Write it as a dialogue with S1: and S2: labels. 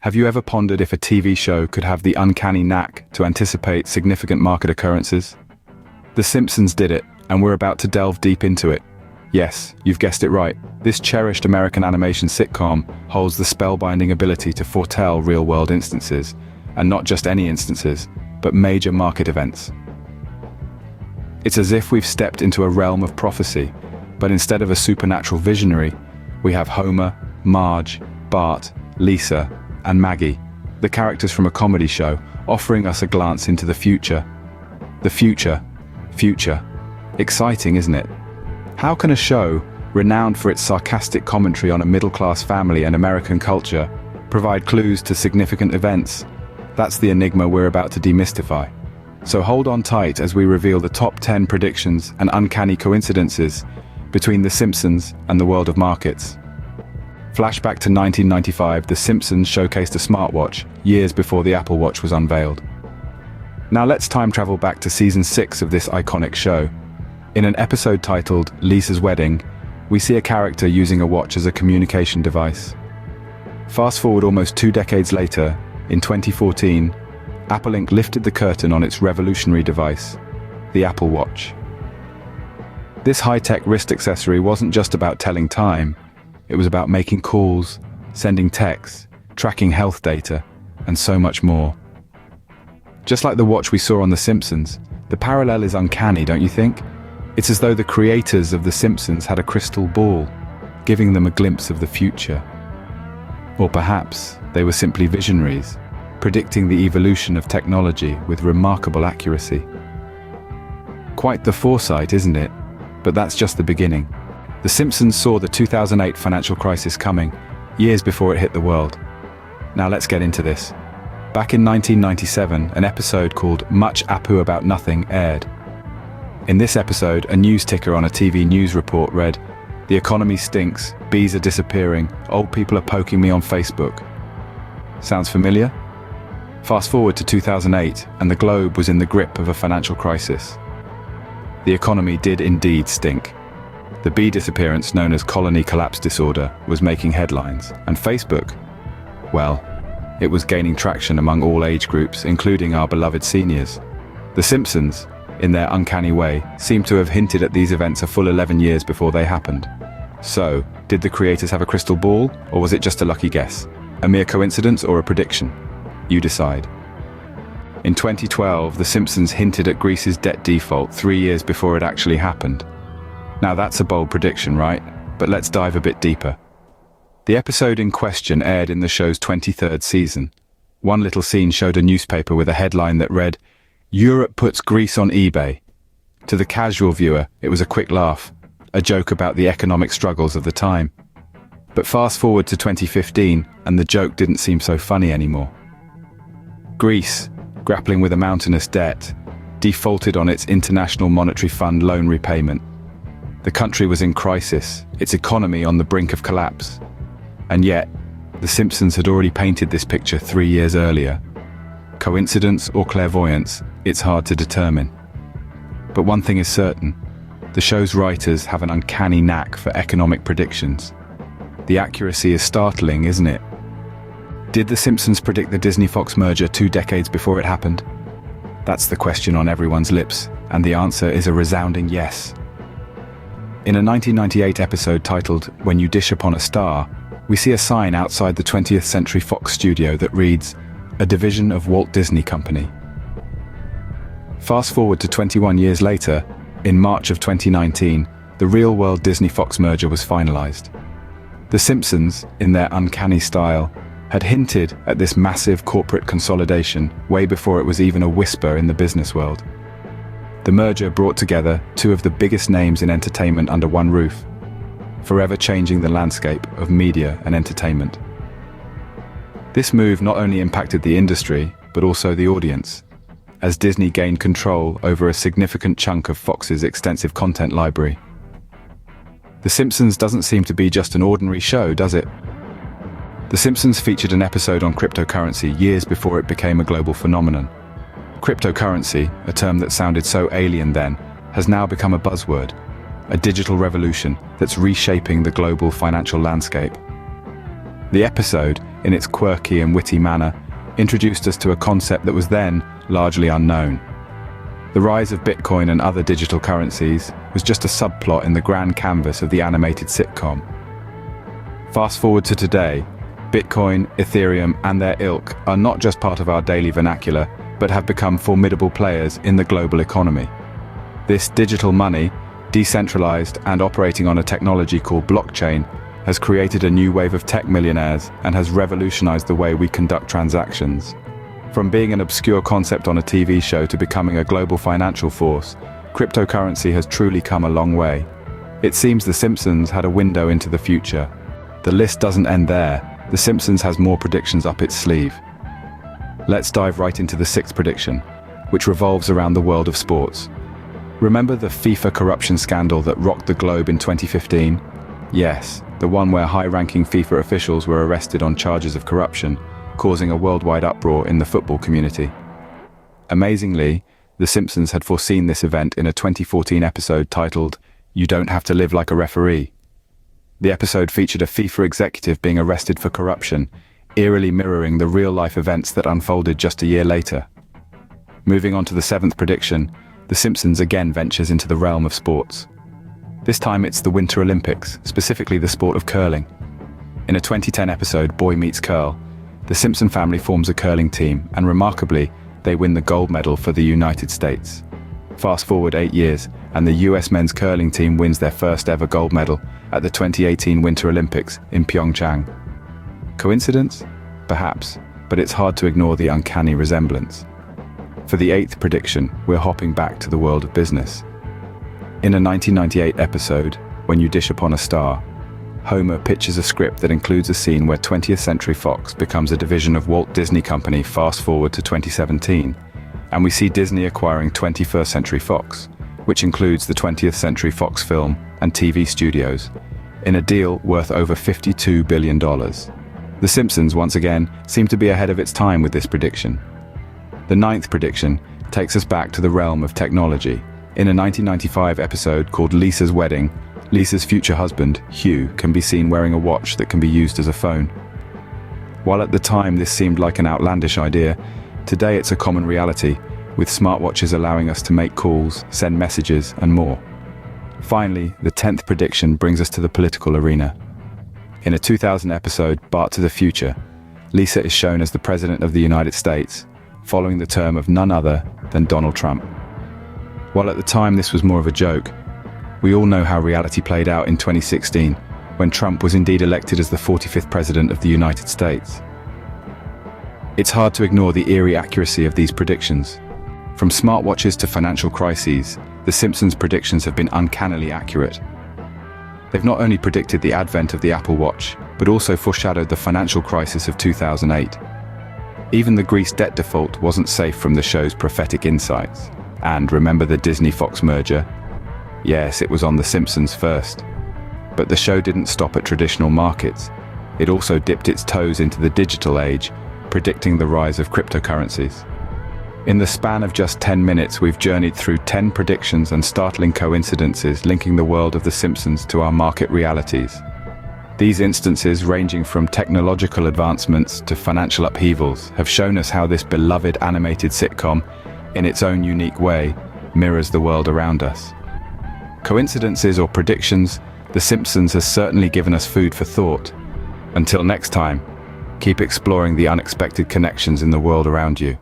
S1: Have you ever pondered if a TV show could have the uncanny knack to anticipate significant market occurrences? The Simpsons did it, and we're about to delve deep into it. Yes, you've guessed it right. This cherished American animation sitcom holds the spellbinding ability to foretell real-world instances, and not just any instances, but major market events. It's as if we've stepped into a realm of prophecy, but instead of a supernatural visionary, we have Homer, Marge, Bart, Lisa, and Maggie, the characters from a comedy show, offering us a glance into the future. The future. Exciting, isn't it? How can a show, renowned for its sarcastic commentary on a middle-class family and American culture, provide clues to significant events? That's the enigma we're about to demystify. So hold on tight as we reveal the top 10 predictions and uncanny coincidences between The Simpsons and the world of markets. Flashback to 1995, The Simpsons showcased a smartwatch years before the Apple Watch was unveiled. Now let's time travel back to season 6 of this iconic show. In an episode titled Lisa's Wedding, we see a character using a watch as a communication device. Fast forward almost 2 decades later, in 2014, Apple Inc. lifted the curtain on its revolutionary device, the Apple Watch. This high-tech wrist accessory wasn't just about telling time, it was about making calls, sending texts, tracking health data, and so much more. Just like the watch we saw on The Simpsons, the parallel is uncanny, don't you think? It's as though the creators of The Simpsons had a crystal ball, giving them a glimpse of the future. Or perhaps they were simply visionaries, predicting the evolution of technology with remarkable accuracy. Quite the foresight, isn't it? But that's just the beginning. The Simpsons saw the 2008 financial crisis coming, years before it hit the world. Now let's get into this. Back in 1997, an episode called Much Apu About Nothing aired. In this episode, a news ticker on a TV news report read, "The economy stinks, bees are disappearing, old people are poking me on Facebook." Sounds familiar? Fast forward to 2008, and the globe was in the grip of a financial crisis. The economy did indeed stink. The bee disappearance, known as colony collapse disorder, was making headlines, and Facebook, well, it was gaining traction among all age groups, including our beloved seniors. The Simpsons, in their uncanny way, seem to have hinted at these events a full 11 years before they happened. So, did the creators have a crystal ball, or was it just a lucky guess? A mere coincidence or a prediction? You decide. In 2012, The Simpsons hinted at Greece's debt default 3 years before it actually happened. Now that's a bold prediction, right? But let's dive a bit deeper. The episode in question aired in the show's 23rd season. One little scene showed a newspaper with a headline that read, "Europe puts Greece on eBay." To the casual viewer, it was a quick laugh, a joke about the economic struggles of the time. But fast forward to 2015, and the joke didn't seem so funny anymore. Greece, grappling with a mountainous debt, defaulted on its International Monetary Fund loan repayment. The country was in crisis, its economy on the brink of collapse. And yet, The Simpsons had already painted this picture 3 years earlier. Coincidence or clairvoyance, it's hard to determine. But one thing is certain, the show's writers have an uncanny knack for economic predictions. The accuracy is startling, isn't it? Did The Simpsons predict the Disney-Fox merger 2 decades before it happened? That's the question on everyone's lips, and the answer is a resounding yes. In a 1998 episode titled When You Dish Upon a Star, we see a sign outside the 20th Century Fox studio that reads, "A division of Walt Disney Company." Fast forward to 21 years later, in March of 2019, the real-world Disney-Fox merger was finalized. The Simpsons, in their uncanny style, had hinted at this massive corporate consolidation way before it was even a whisper in the business world. The merger brought together 2 of the biggest names in entertainment under one roof, forever changing the landscape of media and entertainment. This move not only impacted the industry, but also the audience, as Disney gained control over a significant chunk of Fox's extensive content library. The Simpsons doesn't seem to be just an ordinary show, does it? The Simpsons featured an episode on cryptocurrency years before it became a global phenomenon. Cryptocurrency, a term that sounded so alien then, has now become a buzzword, a digital revolution that's reshaping the global financial landscape. The episode, in its quirky and witty manner, introduced us to a concept that was then largely unknown. The rise of Bitcoin and other digital currencies was just a subplot in the grand canvas of the animated sitcom. Fast forward to today, Bitcoin, Ethereum, and their ilk are not just part of our daily vernacular, but have become formidable players in the global economy. This digital money, decentralized and operating on a technology called blockchain, has created a new wave of tech millionaires and has revolutionized the way we conduct transactions. From being an obscure concept on a TV show to becoming a global financial force, cryptocurrency has truly come a long way. It seems The Simpsons had a window into the future. The list doesn't end there. The Simpsons has more predictions up its sleeve. Let's dive right into the sixth prediction, which revolves around the world of sports. Remember the FIFA corruption scandal that rocked the globe in 2015? Yes, the one where high-ranking FIFA officials were arrested on charges of corruption, causing a worldwide uproar in the football community. Amazingly, The Simpsons had foreseen this event in a 2014 episode titled, "You Don't Have to Live Like a Referee." The episode featured a FIFA executive being arrested for corruption, eerily mirroring the real-life events that unfolded just a year later. Moving on to the seventh prediction, The Simpsons again ventures into the realm of sports. This time it's the Winter Olympics, specifically the sport of curling. In a 2010 episode, Boy Meets Curl, the Simpson family forms a curling team, and remarkably, they win the gold medal for the United States. Fast forward 8 years, and the US men's curling team wins their first ever gold medal at the 2018 Winter Olympics in Pyeongchang. Coincidence? Perhaps, but it's hard to ignore the uncanny resemblance. For the eighth prediction, we're hopping back to the world of business. In a 1998 episode, When You Dish Upon a Star, Homer pitches a script that includes a scene where 20th Century Fox becomes a division of Walt Disney Company. Fast forward to 2017, and we see Disney acquiring 21st Century Fox, which includes the 20th Century Fox film and TV studios, in a deal worth over $52 billion. The Simpsons, once again, seem to be ahead of its time with this prediction. The ninth prediction takes us back to the realm of technology. In a 1995 episode called Lisa's Wedding, Lisa's future husband, Hugh, can be seen wearing a watch that can be used as a phone. While at the time this seemed like an outlandish idea, today it's a common reality, with smartwatches allowing us to make calls, send messages, and more. Finally, the 10th prediction brings us to the political arena. In a 2000 episode, Bart to the Future, Lisa is shown as the President of the United States, following the term of none other than Donald Trump. While at the time this was more of a joke, we all know how reality played out in 2016, when Trump was indeed elected as the 45th President of the United States. It's hard to ignore the eerie accuracy of these predictions. From smartwatches to financial crises, The Simpsons' predictions have been uncannily accurate. They've not only predicted the advent of the Apple Watch, but also foreshadowed the financial crisis of 2008. Even the Greece debt default wasn't safe from the show's prophetic insights. And remember the Disney-Fox merger? Yes, it was on The Simpsons first. But the show didn't stop at traditional markets. It also dipped its toes into the digital age, predicting the rise of cryptocurrencies. In the span of just 10 minutes, we've journeyed through 10 predictions and startling coincidences linking the world of The Simpsons to our market realities. These instances, ranging from technological advancements to financial upheavals, have shown us how this beloved animated sitcom, in its own unique way, mirrors the world around us. Coincidences or predictions, The Simpsons has certainly given us food for thought. Until next time, keep exploring the unexpected connections in the world around you.